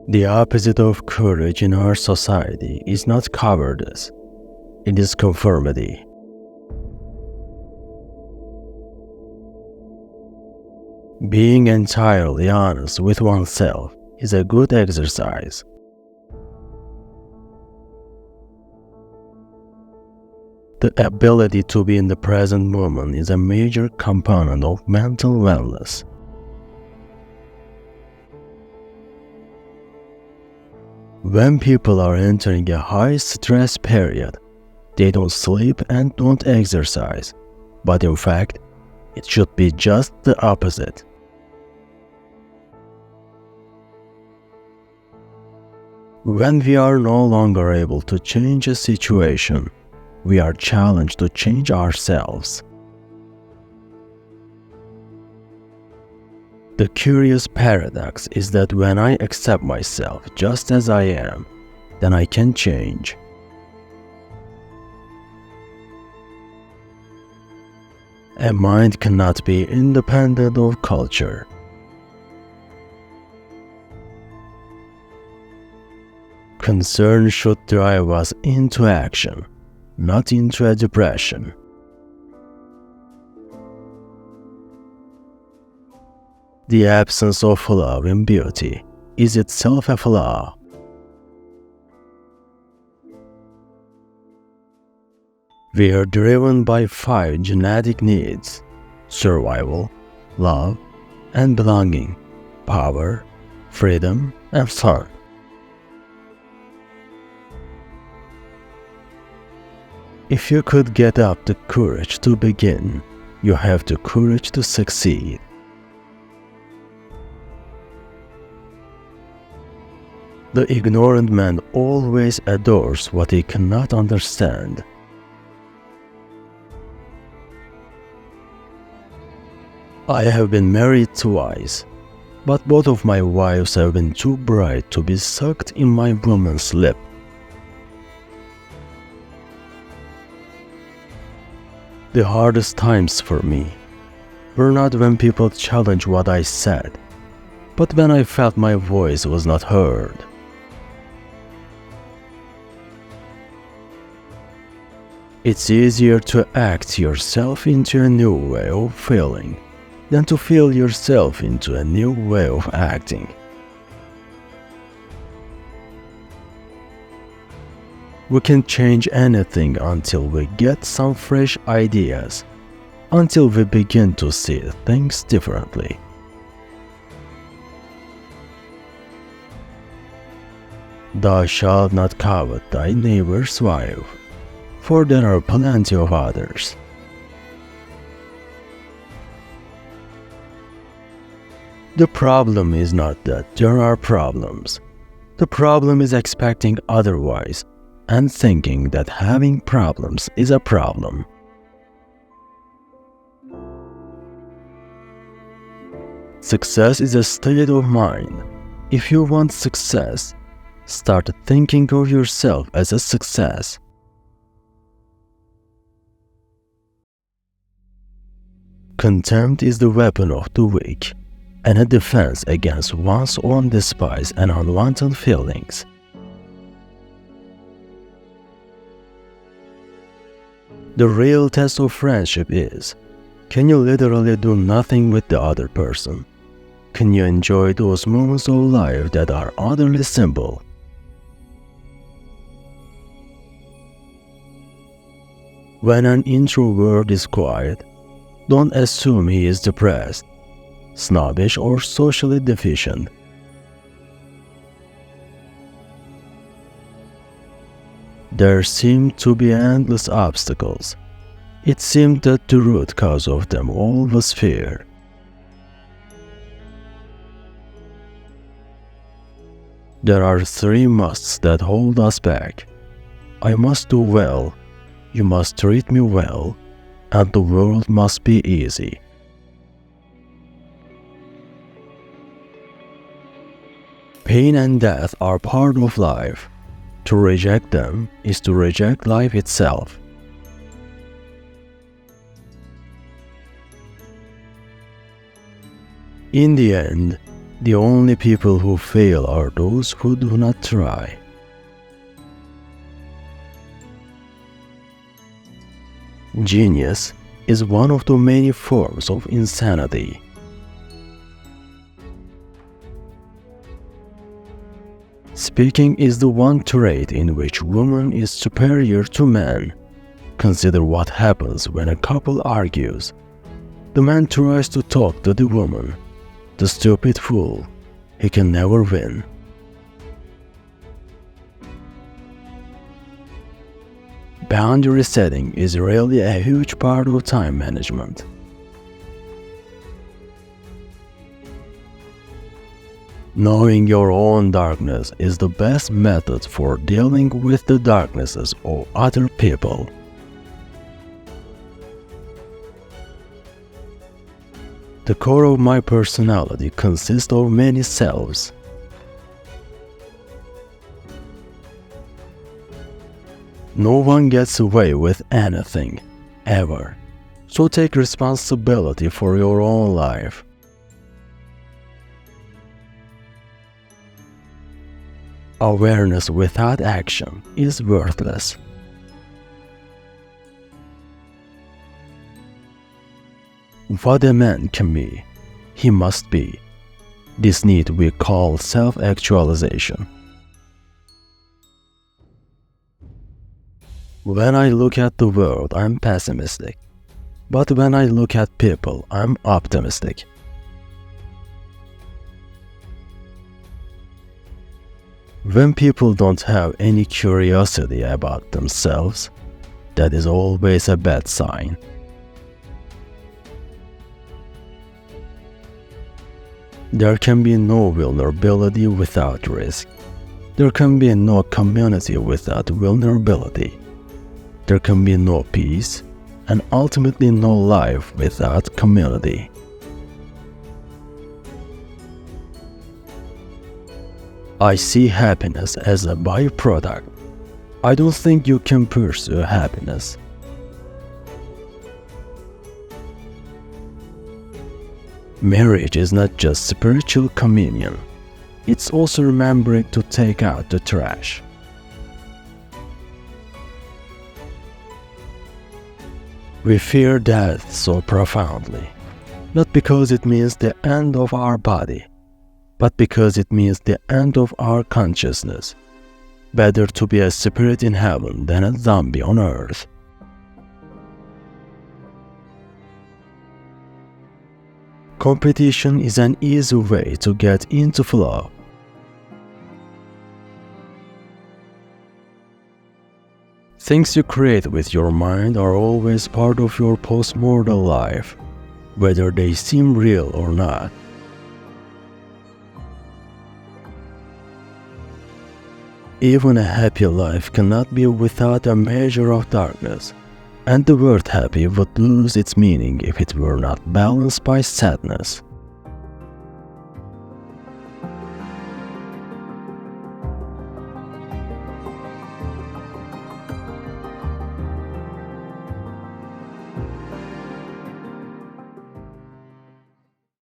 The opposite of courage in our society is not cowardice, it is conformity. Being entirely honest with oneself is a good exercise. The ability to be in the present moment is a major component of mental wellness. When people are entering a high-stress period, they don't sleep and don't exercise, but in fact, it should be just the opposite. When we are no longer able to change a situation, we are challenged to change ourselves. The curious paradox is that when I accept myself just as I am, then I can change. A mind cannot be independent of culture. Concern should drive us into action, not into a depression. The absence of flaw in beauty is itself a flaw. We are driven by 5 genetic needs: survival, love, and belonging, power, freedom, and fun. If you could get up the courage to begin, you have the courage to succeed. The ignorant man always adores what he cannot understand. I have been married twice, but both of my wives have been too bright to be sucked in my woman's lip. The hardest times for me were not when people challenged what I said, but when I felt my voice was not heard. It's easier to act yourself into a new way of feeling than to feel yourself into a new way of acting. We can change anything until we get some fresh ideas, until we begin to see things differently. Thou shalt not covet thy neighbor's wife, for there are plenty of others. The problem is not that there are problems. The problem is expecting otherwise and thinking that having problems is a problem. Success is a state of mind. If you want success, start thinking of yourself as a success. Contempt is the weapon of the weak, and a defense against one's own despise and unwanted feelings. The real test of friendship is, can you literally do nothing with the other person? Can you enjoy those moments of life that are utterly simple? When an introvert is quiet, don't assume he is depressed, snobbish, or socially deficient. There seemed to be endless obstacles. It seemed that the root cause of them all was fear. There are 3 musts that hold us back. I must do well, you must treat me well, and the world must be easy. Pain and death are part of life. To reject them is to reject life itself. In the end, The only people who fail are those who do not try. Genius is one of the many forms of insanity. Speaking is the one trait in which woman is superior to man. Consider what happens when a couple argues. The man tries to talk to the woman. The stupid fool. He can never win. Boundary setting is really a huge part of time management. Knowing your own darkness is the best method for dealing with the darknesses of other people. The core of my personality consists of many selves. No one gets away with anything, ever. So take responsibility for your own life. Awareness without action is worthless. What a man can be, he must be. This need we call self-actualization. When I look at the world, I'm pessimistic. But when I look at people, I'm optimistic. When people don't have any curiosity about themselves, that is always a bad sign. There can be no vulnerability without risk. There can be no community without vulnerability. There can be no peace, and ultimately no life without community. I see happiness as a byproduct. I don't think you can pursue happiness. Marriage is not just spiritual communion. It's also remembering to take out the trash. We fear death so profoundly, not because it means the end of our body, but because it means the end of our consciousness. Better to be a spirit in heaven than a zombie on earth. Competition is an easy way to get into flow. Things you create with your mind are always part of your post-mortal life, whether they seem real or not. Even a happy life cannot be without a measure of darkness, and the word happy would lose its meaning if it were not balanced by sadness.